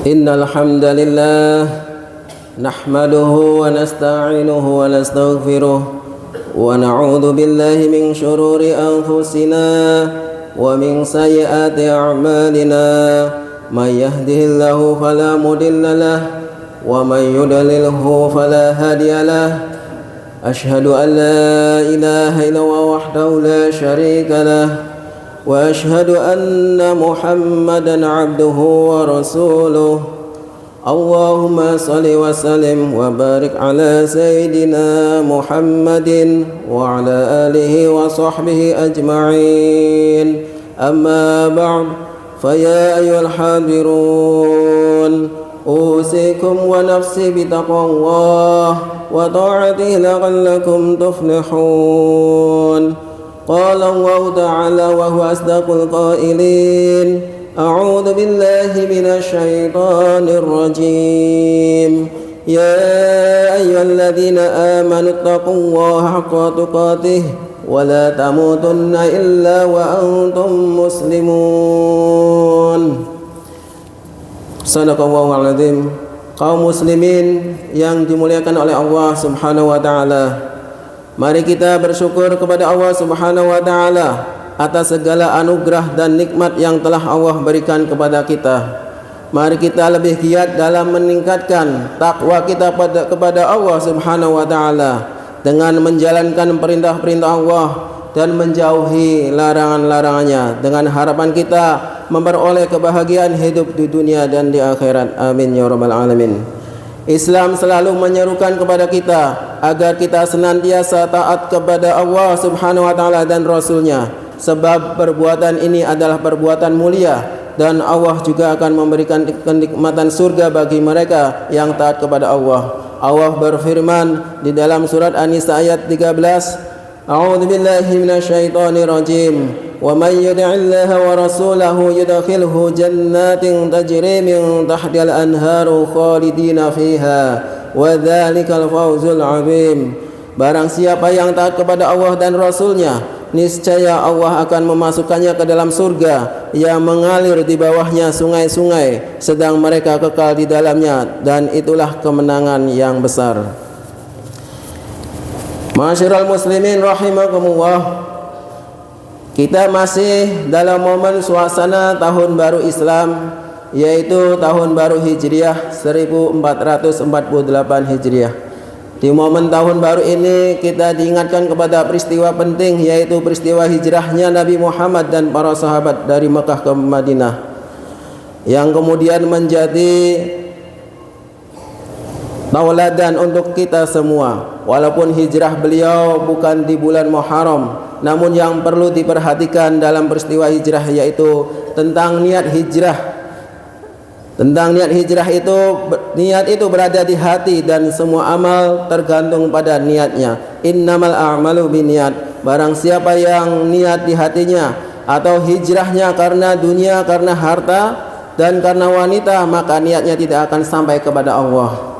إن الحمد لله نحمده ونستعينه ونستغفره ونعوذ بالله من شرور أنفسنا ومن سيئات أعمالنا من يهده الله فلا مضل له ومن يضلله فلا هادي له أشهد أن لا إله إلا الله وحده لا شريك له وأشهد أن محمدا عبده ورسوله اللهم صل وسلم وبارك على سيدنا محمد وعلى آله وصحبه أجمعين أما بعد فيا أيها الحاضرون أوصيكم ونفسي بتقوى الله وطاعته لعلكم تفلحون قال الله تعالى وهو أصدق القائلين أعوذ بالله من الشيطان الرجيم يا أيها الذين آمنوا اتقوا الله حق تقاته ولا تموتن إلا وأنتم مسلمون. Sadaqallahul azim. Kaum muslimin yang dimuliakan oleh Allah Subhanahu wa taala, mari kita bersyukur kepada Allah Subhanahu wa taala atas segala anugerah dan nikmat yang telah Allah berikan kepada kita. Mari kita lebih giat dalam meningkatkan takwa kita kepada Allah Subhanahu wa taala dengan menjalankan perintah-perintah Allah dan menjauhi larangan-larangannya, dengan harapan kita memperoleh kebahagiaan hidup di dunia dan di akhirat. Amin ya rabbal alamin. Islam selalu menyerukan kepada kita agar kita senantiasa taat kepada Allah Subhanahu wa taala dan Rasul-Nya, sebab perbuatan ini adalah perbuatan mulia dan Allah juga akan memberikan kenikmatan surga bagi mereka yang taat kepada Allah. Allah berfirman di dalam surat An-Nisa ayat 13, A'udzu billahi minasyaitonir rajim. Wa may yuti'illaha wa rasulahu yudkhilhu jannatin tajri min tahtiha al-anharu khalidina fiha wa dzalikal fawzul 'adzim. Barang siapa yang taat kepada Allah dan Rasul-Nya, niscaya Allah akan memasukkannya ke dalam surga yang mengalir di bawahnya sungai-sungai, sedang mereka kekal di dalamnya, dan itulah kemenangan yang besar. Ma'asyiral muslimin rahimakumullah, kita masih dalam momen suasana tahun baru Islam, yaitu tahun baru Hijriah 1448 Hijriah. Di momen tahun baru ini kita diingatkan kepada peristiwa penting, yaitu peristiwa hijrahnya Nabi Muhammad dan para sahabat dari Mekah ke Madinah, yang kemudian menjadi tauladan untuk kita semua. Walaupun hijrah beliau bukan di bulan Muharram, namun yang perlu diperhatikan dalam peristiwa hijrah yaitu tentang niat hijrah. Tentang niat hijrah itu, niat itu berada di hati dan semua amal tergantung pada niatnya. Innamal a'malu binniyat. Barang siapa yang niat di hatinya atau hijrahnya karena dunia, karena harta dan karena wanita, maka niatnya tidak akan sampai kepada Allah.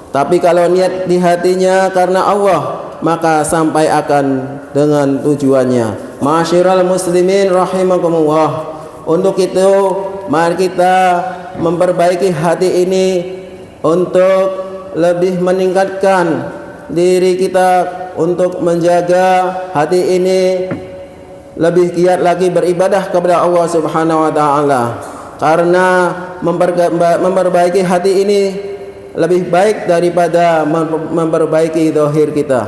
Tapi kalau niat di hatinya karena Allah, maka sampai akan dengan tujuannya. Ma'asyiral muslimin rahimakumullah. Untuk itu mari kita memperbaiki hati ini untuk lebih meningkatkan diri kita, untuk menjaga hati ini lebih giat lagi beribadah kepada Allah Subhanahu wa taala. Karena memperbaiki hati ini lebih baik daripada memperbaiki zahir kita.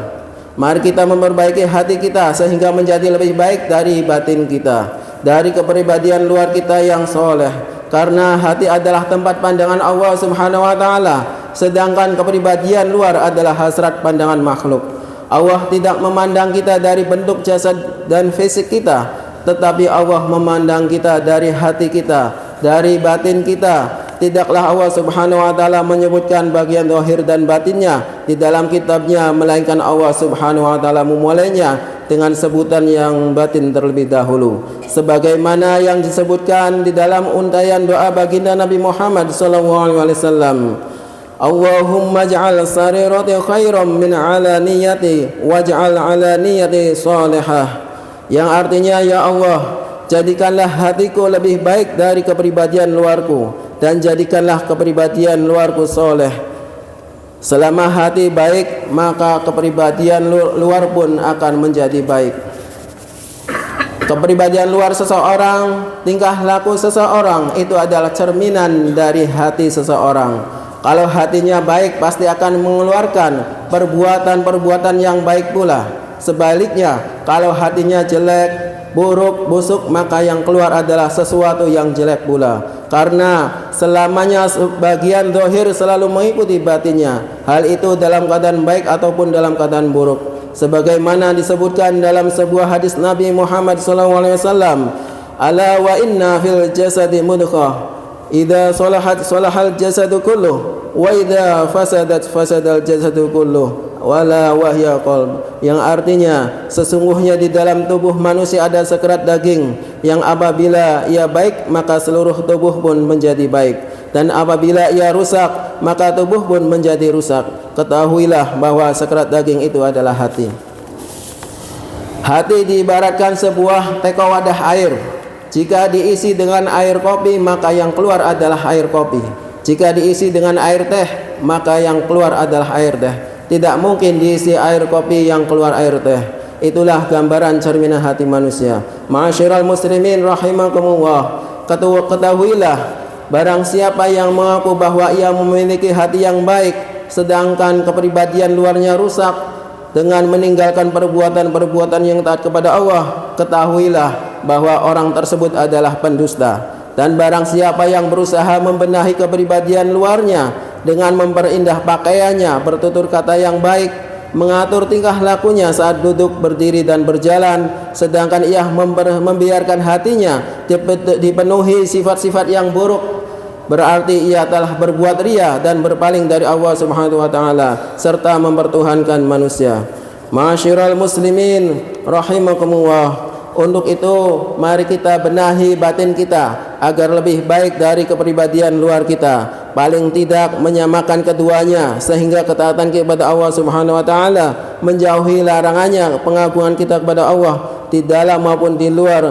Mari kita memperbaiki hati kita sehingga menjadi lebih baik dari batin kita, dari kepribadian luar kita yang soleh. Karena hati adalah tempat pandangan Allah Subhanahu wa taala, sedangkan kepribadian luar adalah hasrat pandangan makhluk. Allah tidak memandang kita dari bentuk jasad dan fisik kita, tetapi Allah memandang kita dari hati kita, dari batin kita. Tidaklah Allah Subhanahu wa taala menyebutkan bagian zahir dan batinnya di dalam kitabnya, melainkan Allah Subhanahu wa taala memulainya dengan sebutan yang batin terlebih dahulu, sebagaimana yang disebutkan di dalam untayan doa baginda Nabi Muhammad sallallahu alaihi wasallam. Allahumma ja'al sarirati khairan min alaniyati waj'al alaniyati salihah, yang artinya, ya Allah, jadikanlah hatiku lebih baik dari kepribadian luarku, dan jadikanlah kepribadian luarku soleh. Selama hati baik, maka kepribadian luar pun akan menjadi baik. Kepribadian luar seseorang, tingkah laku seseorang itu adalah cerminan dari hati seseorang. Kalau hatinya baik, pasti akan mengeluarkan perbuatan-perbuatan yang baik pula. Sebaliknya, kalau hatinya jelek, buruk, busuk, maka yang keluar adalah sesuatu yang jelek pula. Karena selamanya bagian zahir selalu mengikuti batinnya, hal itu dalam keadaan baik ataupun dalam keadaan buruk. Sebagaimana disebutkan dalam sebuah hadis Nabi Muhammad SAW, ala wa inna fil jasadi mudghah, idza salahat salahal jasadu kulluh, wa idza fasadat fasadal jasadu kulluh, wala wahya qalb. Yang artinya, sesungguhnya di dalam tubuh manusia ada sekerat daging yang apabila ia baik, maka seluruh tubuh pun menjadi baik, dan apabila ia rusak, maka tubuh pun menjadi rusak. Ketahuilah bahwa sekerat daging itu adalah hati. Hati diibaratkan sebuah teko wadah air. Jika diisi dengan air kopi, maka yang keluar adalah air kopi. Jika diisi dengan air teh, maka yang keluar adalah air teh. Tidak mungkin diisi air kopi yang keluar air teh. Itulah gambaran cerminan hati manusia. Ma'asyiral muslimin rahimakumullah, ketahuilah, barang siapa yang mengaku bahwa ia memiliki hati yang baik, sedangkan kepribadian luarnya rusak dengan meninggalkan perbuatan-perbuatan yang taat kepada Allah, ketahuilah bahwa orang tersebut adalah pendusta. Dan barang siapa yang berusaha membenahi kepribadian luarnya dengan memperindah pakaiannya, bertutur kata yang baik, mengatur tingkah lakunya saat duduk, berdiri dan berjalan, sedangkan ia membiarkan hatinya dipenuhi sifat-sifat yang buruk, berarti ia telah berbuat riya dan berpaling dari Allah Subhanahu wa taala serta mempertuhankan manusia. Ma'asyiral muslimin rahimakumullah, untuk itu mari kita benahi batin kita agar lebih baik dari kepribadian luar kita. Paling tidak menyamakan keduanya sehingga ketaatan kepada Allah Subhanahu wa taala menjauhi larangannya. Pengagungan kita kepada Allah di dalam maupun di luar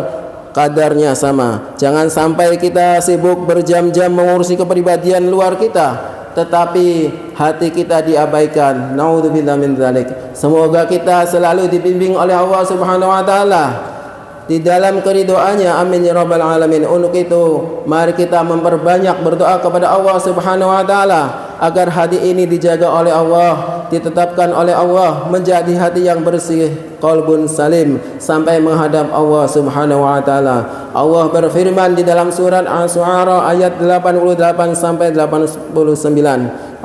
kadarnya sama. Jangan sampai kita sibuk berjam-jam mengurusi kepribadian luar kita, tetapi hati kita diabaikan. Naudzubillah min dzalik. Semoga kita selalu dibimbing oleh Allah Subhanahu wa taala di dalam keridhaannya, amin ya rabbal alamin. Untuk itu mari kita memperbanyak berdoa kepada Allah Subhanahu wa taala agar hati ini dijaga oleh Allah, ditetapkan oleh Allah menjadi hati yang bersih, qalbun salim, sampai menghadap Allah Subhanahu wa taala. Allah berfirman di dalam surat Asy-Syu'ara ayat 88 sampai 89.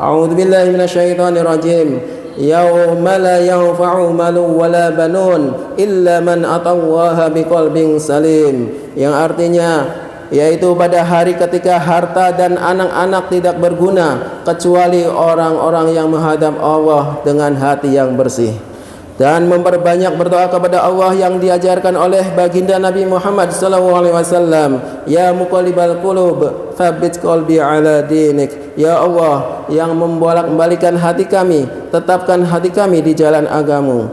A'udzubillahi minasyaitonir rajim. Yauma la yanfa'u malun wala banun illa man atallaha biqalbin salim. Yang artinya yaitu pada hari ketika harta dan anak-anak tidak berguna kecuali orang-orang yang menghadap Allah dengan hati yang bersih. Dan memperbanyak berdoa kepada Allah yang diajarkan oleh baginda Nabi Muhammad SAW. Ya muqallibal qulub, tsabbit qalbi ala dinik. Ya Allah yang membolak-balikan hati kami, tetapkan hati kami di jalan agamamu.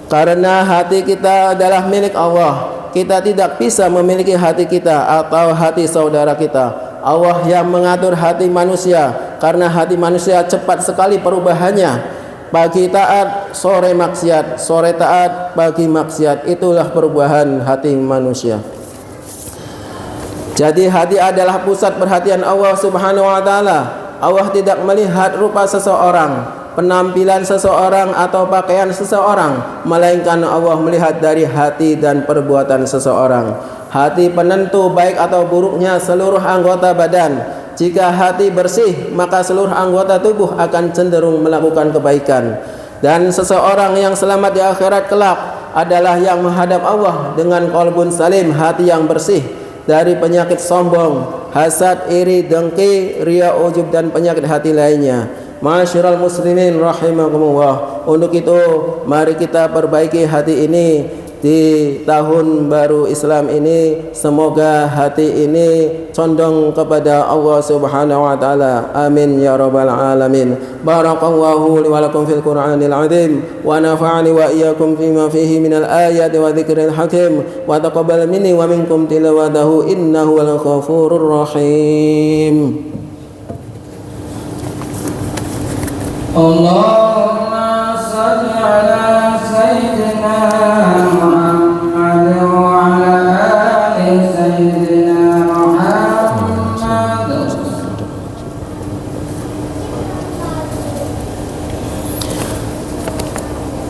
Karena hati kita adalah milik Allah, kita tidak bisa memiliki hati kita atau hati saudara kita. Allah yang mengatur hati manusia, karena hati manusia cepat sekali perubahannya. Pagi taat, sore maksiat, sore taat, pagi maksiat. Itulah perubahan hati manusia. Jadi hati adalah pusat perhatian Allah Subhanahu wa taala. Allah tidak melihat rupa seseorang, penampilan seseorang atau pakaian seseorang, melainkan Allah melihat dari hati dan perbuatan seseorang. Hati penentu baik atau buruknya seluruh anggota badan. Jika hati bersih, maka seluruh anggota tubuh akan cenderung melakukan kebaikan. Dan seseorang yang selamat di akhirat kelak adalah yang menghadap Allah dengan qalbun salim, hati yang bersih dari penyakit sombong, hasad, iri, dengki, riya, ujub dan penyakit hati lainnya. Ma'asyiral muslimin rahimakumullah. Untuk itu mari kita perbaiki hati ini di tahun baru Islam ini. Semoga hati ini condong kepada Allah Subhanahu wa taala. Amin ya rabbal alamin. Barakallahu li wa lakum fil Qur'anil azim wa nafa'ani wa iyyakum fima fihi minal ayati wa dzikril hakim wa taqabbal minni wa minkum tilawatahu innahu wal ghafurur rahim. Allahumma salli ala sayyidina Muhammad wa ala ali sayyidina Muhammad.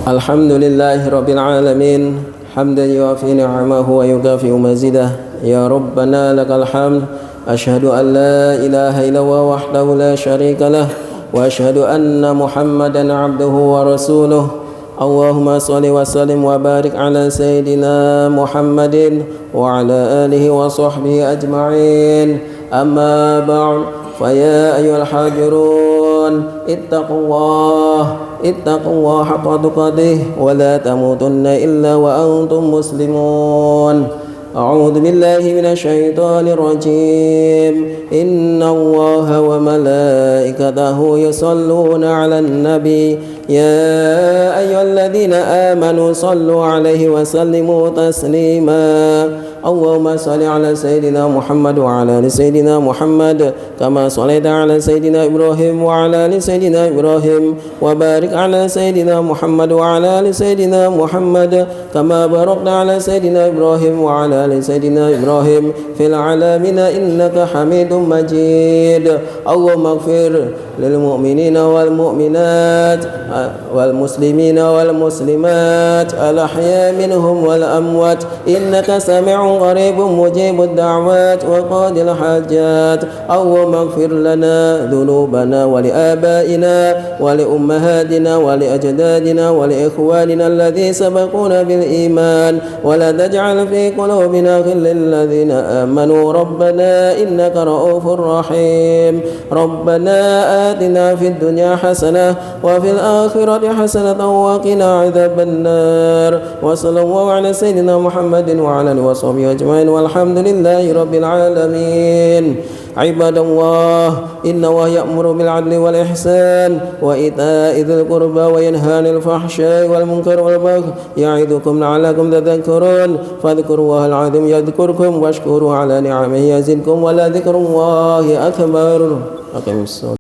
Alhamdulillahi rabbil alamin hamdan yuwafi ni'amahu wa yukafi'u mazidah. Ya Rabbana lakal hamd. Ashhadu an la ilaha illallah wahdahu la syarika lah wa ashhadu anna Muhammadan abduhu wa rasuluh. Allahumma salli wa sallim wa barik ala sayyidina Muhammadin wa ala alihi wa sahbihi ajma'in. Amma ba'd, fa ya ayyuhal hadirun ittaqullah haqqa tuqatih wa la tamutunna illa wa antum muslimun. أعوذ بالله من الشيطان الرجيم إن الله وملائكته يصلون على النبي يا أيها الذين آمنوا صلوا عليه وسلموا تسليما اللهم صل على سيدنا محمد وعلى آل سيدنا محمد كما صليت على سيدنا إبراهيم وعلى آل سيدنا إبراهيم وبارك على سيدنا محمد وعلى آل سيدنا محمد كما باركت على سيدنا إبراهيم وعلى آل سيدنا إبراهيم في العالمين إنك حميد مجيد اللهم اغفر للمؤمنين والمؤمنات والمسلمين والمسلمات الأحياء منهم والأموات إنك سميع قريب مجيب الدعوات وقاضي الحاجات اللهم اغفر لنا ذنوبنا ولآبائنا ولأمهاتنا ولأجدادنا ولإخواننا الذين سبقونا بالإيمان ولا تجعل في قلوبنا غلا للذين آمنوا ربنا إنك رؤوف رحيم ربنا آتنا في الدنيا حسنة وفي الآخرة حسنة وقنا عذاب النار وصلى الله على سيدنا محمد وعلى آله وصحبه أجمعين والحمد لله رب العالمين. عباد الله إن الله يأمر بالعدل والإحسان وإيتاء ذي القربى وينهى عن الفحشاء والمنكر والبغي يعظكم لعلكم تذكرون فاذكروا الله العظيم يذكركم واشكروا على نعمه يزدكم ولذكر الله أكبر. أقم الصلاة.